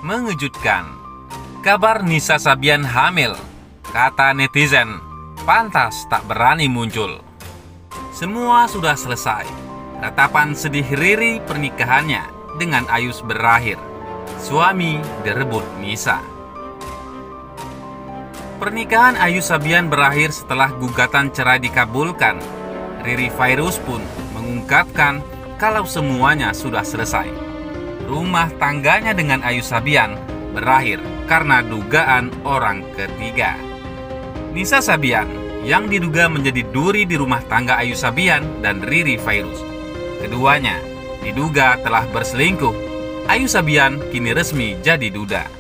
Mengejutkan. Kabar Nisa Sabian hamil, kata netizen, pantas tak berani muncul. Semua sudah selesai. Ratapan sedih Riri pernikahannya dengan Ayus berakhir. Suami direbut Nisa. Pernikahan Ayus Sabian berakhir setelah gugatan cerai dikabulkan. Riri Fairuz pun mengungkapkan kalau semuanya sudah selesai. Rumah tangganya dengan Ayus Sabian berakhir karena dugaan orang ketiga. Nisa Sabian yang diduga menjadi duri di rumah tangga Ayus Sabian dan Riri Fairuz. Keduanya diduga telah berselingkuh. Ayus Sabian kini resmi jadi duda.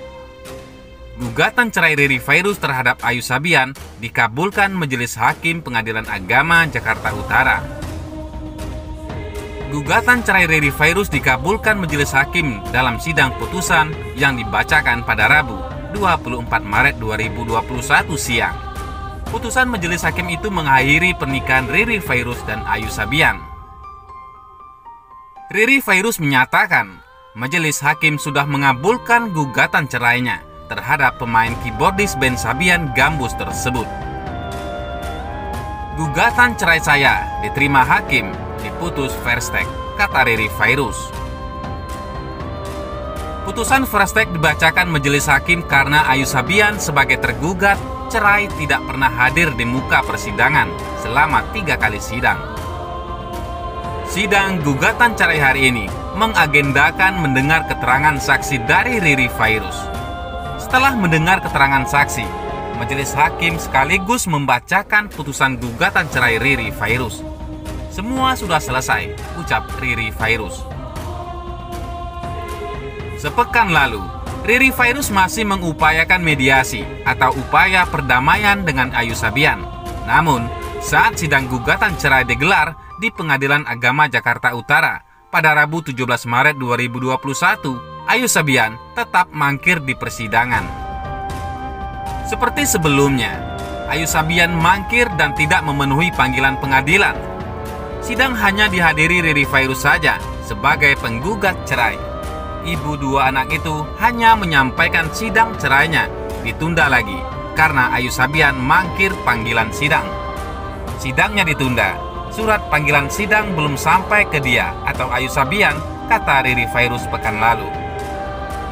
Gugatan cerai Riri Fairuz terhadap Ayus Sabian dikabulkan Majelis Hakim Pengadilan Agama Jakarta Utara. Gugatan cerai Riri Fairuz dikabulkan Majelis Hakim dalam sidang putusan yang dibacakan pada Rabu 24 Maret 2021 siang. Putusan Majelis Hakim itu mengakhiri pernikahan Riri Fairuz dan Ayus Sabian. Riri Fairuz menyatakan Majelis Hakim sudah mengabulkan gugatan cerainya terhadap pemain keyboardis band Sabian Gambus tersebut. Gugatan cerai saya diterima hakim, diputus Verstek, kata Riri Fairuz. Putusan Verstek dibacakan Majelis Hakim karena Ayus Sabian sebagai tergugat cerai tidak pernah hadir di muka persidangan selama 3 kali sidang. Sidang gugatan cerai hari ini mengagendakan mendengar keterangan saksi dari Riri Fairuz. Setelah mendengar keterangan saksi, Majelis Hakim sekaligus membacakan putusan gugatan cerai Riri Fairuz. Semua sudah selesai, ucap Riri Fairuz. Sepekan lalu, Riri Fairuz masih mengupayakan mediasi atau upaya perdamaian dengan Ayus Sabian. Namun, saat sidang gugatan cerai digelar di Pengadilan Agama Jakarta Utara pada Rabu 17 Maret 2021, Ayus Sabian tetap mangkir di persidangan. Seperti sebelumnya, Ayus Sabian mangkir dan tidak memenuhi panggilan pengadilan. Sidang hanya dihadiri Riri Fairuz saja sebagai penggugat cerai. Ibu dua anak itu hanya menyampaikan sidang cerainya ditunda lagi karena Ayus Sabian mangkir panggilan sidang. Sidangnya ditunda, surat panggilan sidang belum sampai ke dia atau Ayus Sabian, kata Riri Fairuz pekan lalu.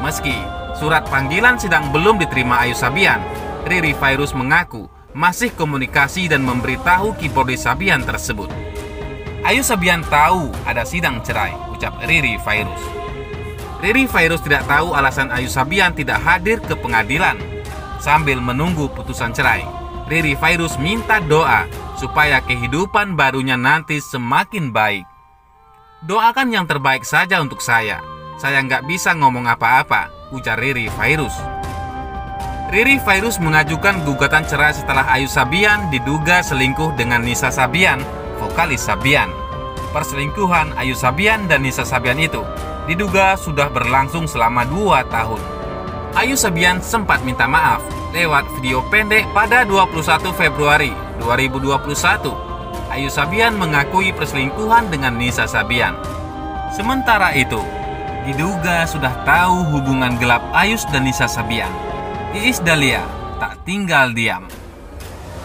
Meski surat panggilan sidang belum diterima Ayus Sabian, Riri Fairuz mengaku masih komunikasi dan memberitahu keyboardis Sabian tersebut. Ayus Sabian tahu ada sidang cerai, ucap Riri Fairuz. Riri Fairuz tidak tahu alasan Ayus Sabian tidak hadir ke pengadilan. Sambil menunggu putusan cerai, Riri Fairuz minta doa supaya kehidupan barunya nanti semakin baik. Doakan yang terbaik saja untuk saya nggak bisa ngomong apa-apa, ujar Riri Fairuz. Riri Fairuz mengajukan gugatan cerai setelah Ayus Sabian diduga selingkuh dengan Nisa Sabian, vokalis Sabian. Perselingkuhan Ayus Sabian dan Nisa Sabian itu diduga sudah berlangsung selama 2 tahun. Ayus Sabian sempat minta maaf lewat video pendek pada 21 Februari 2021. Ayus Sabian mengakui perselingkuhan dengan Nisa Sabian. Sementara itu, diduga sudah tahu hubungan gelap Ayus dan Nisa Sabian, Iis Dahlia tak tinggal diam.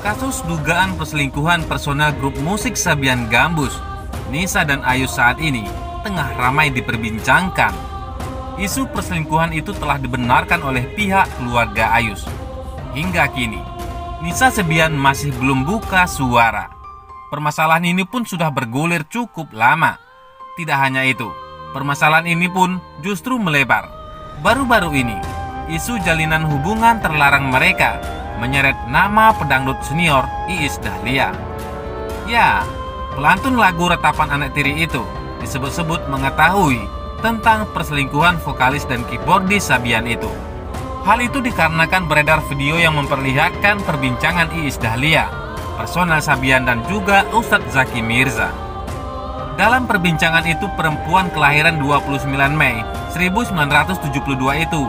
Kasus dugaan perselingkuhan personel grup musik Sabian Gambus, Nisa dan Ayus saat ini tengah ramai diperbincangkan. Isu perselingkuhan itu telah dibenarkan oleh pihak keluarga Ayus. Hingga kini, Nisa Sabian masih belum buka suara. Permasalahan ini pun sudah bergulir cukup lama. Tidak hanya itu, permasalahan ini pun justru melebar. Baru-baru ini, isu jalinan hubungan terlarang mereka menyeret nama pedangdut senior Iis Dahlia. Ya, pelantun lagu Ratapan Anak Tiri itu disebut-sebut mengetahui tentang perselingkuhan vokalis dan keyboardis Sabian itu. Hal itu dikarenakan beredar video yang memperlihatkan perbincangan Iis Dahlia, personel Sabian dan juga Ustadz Zaki Mirza. Dalam perbincangan itu, perempuan kelahiran 29 Mei 1972 itu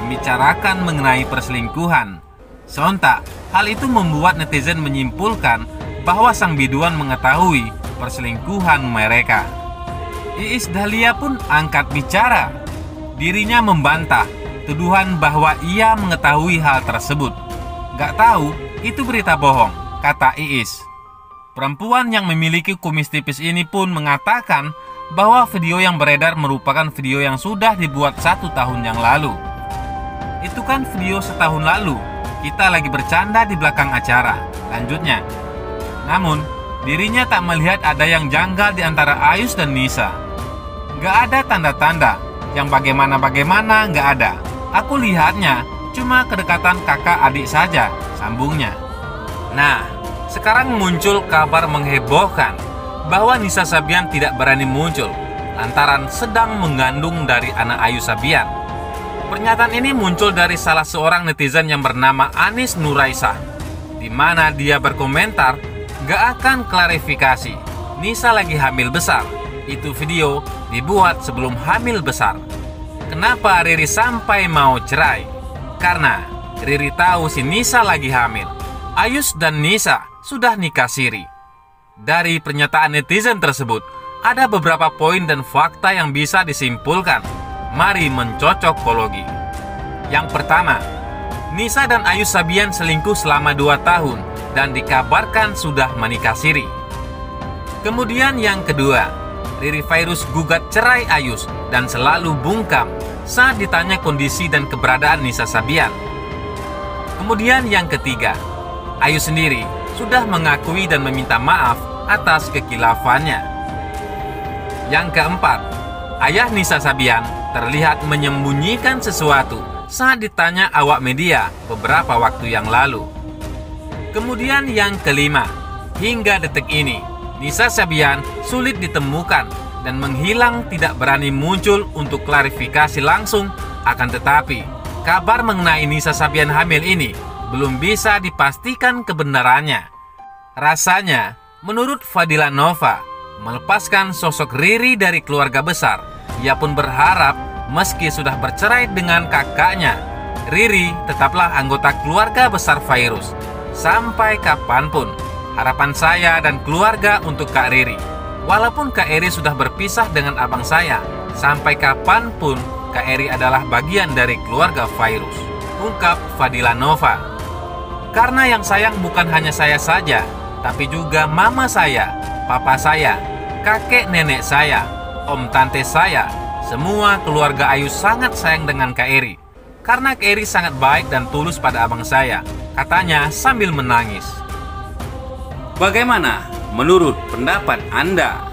membicarakan mengenai perselingkuhan. Sontak, hal itu membuat netizen menyimpulkan bahwa sang biduan mengetahui perselingkuhan mereka. Iis Dahlia pun angkat bicara. Dirinya membantah tuduhan bahwa ia mengetahui hal tersebut. Gak tahu, itu berita bohong, kata Iis. Perempuan yang memiliki kumis tipis ini pun mengatakan bahwa video yang beredar merupakan video yang sudah dibuat 1 tahun yang lalu. Itu kan video setahun lalu, kita lagi bercanda di belakang acara, lanjutnya. Namun, dirinya tak melihat ada yang janggal di antara Ayus dan Nisa. Gak ada tanda-tanda, yang bagaimana-bagaimana gak ada. Aku lihatnya cuma kedekatan kakak adik saja, sambungnya. Nah, sekarang muncul kabar menghebohkan bahwa Nisa Sabian tidak berani muncul lantaran sedang mengandung dari anak Ayu Sabian. Pernyataan ini muncul dari salah seorang netizen yang bernama Anis Nuraisah, di mana dia berkomentar, gak akan klarifikasi, Nisa lagi hamil besar. Itu video dibuat sebelum hamil besar. Kenapa Riri sampai mau cerai? Karena Riri tahu si Nisa lagi hamil. Ayus dan Nisa sudah nikah siri. Dari pernyataan netizen tersebut, ada beberapa poin dan fakta yang bisa disimpulkan. Mari mencocokologi. Yang pertama, Nisa dan Ayus Sabian selingkuh selama 2 tahun dan dikabarkan sudah menikah siri. Kemudian yang kedua, Riri Fairuz gugat cerai Ayus dan selalu bungkam saat ditanya kondisi dan keberadaan Nisa Sabian. Kemudian yang ketiga, Ayus sendiri sudah mengakui dan meminta maaf atas kekilafannya. Yang keempat, ayah Nisa Sabian terlihat menyembunyikan sesuatu saat ditanya awak media beberapa waktu yang lalu. Kemudian yang kelima, hingga detik ini Nisa Sabian sulit ditemukan dan menghilang, tidak berani muncul untuk klarifikasi langsung. Akan tetapi, kabar mengenai Nisa Sabian hamil ini belum bisa dipastikan kebenarannya. Rasanya, menurut Fadila Nova, melepaskan sosok Riri dari keluarga besar, ia pun berharap meski sudah bercerai dengan kakaknya, Riri tetaplah anggota keluarga besar Fairuz sampai kapanpun. Harapan saya dan keluarga untuk Kak Riri, walaupun Kak Eri sudah berpisah dengan abang saya, sampai kapanpun Kak Eri adalah bagian dari keluarga Fairuz, ungkap Fadila Nova. Karena yang sayang bukan hanya saya saja, tapi juga mama saya, papa saya, kakek nenek saya, om tante saya. Semua keluarga Ayu sangat sayang dengan Kak Eri, karena Kak Eri sangat baik dan tulus pada abang saya, katanya sambil menangis. Bagaimana menurut pendapat Anda?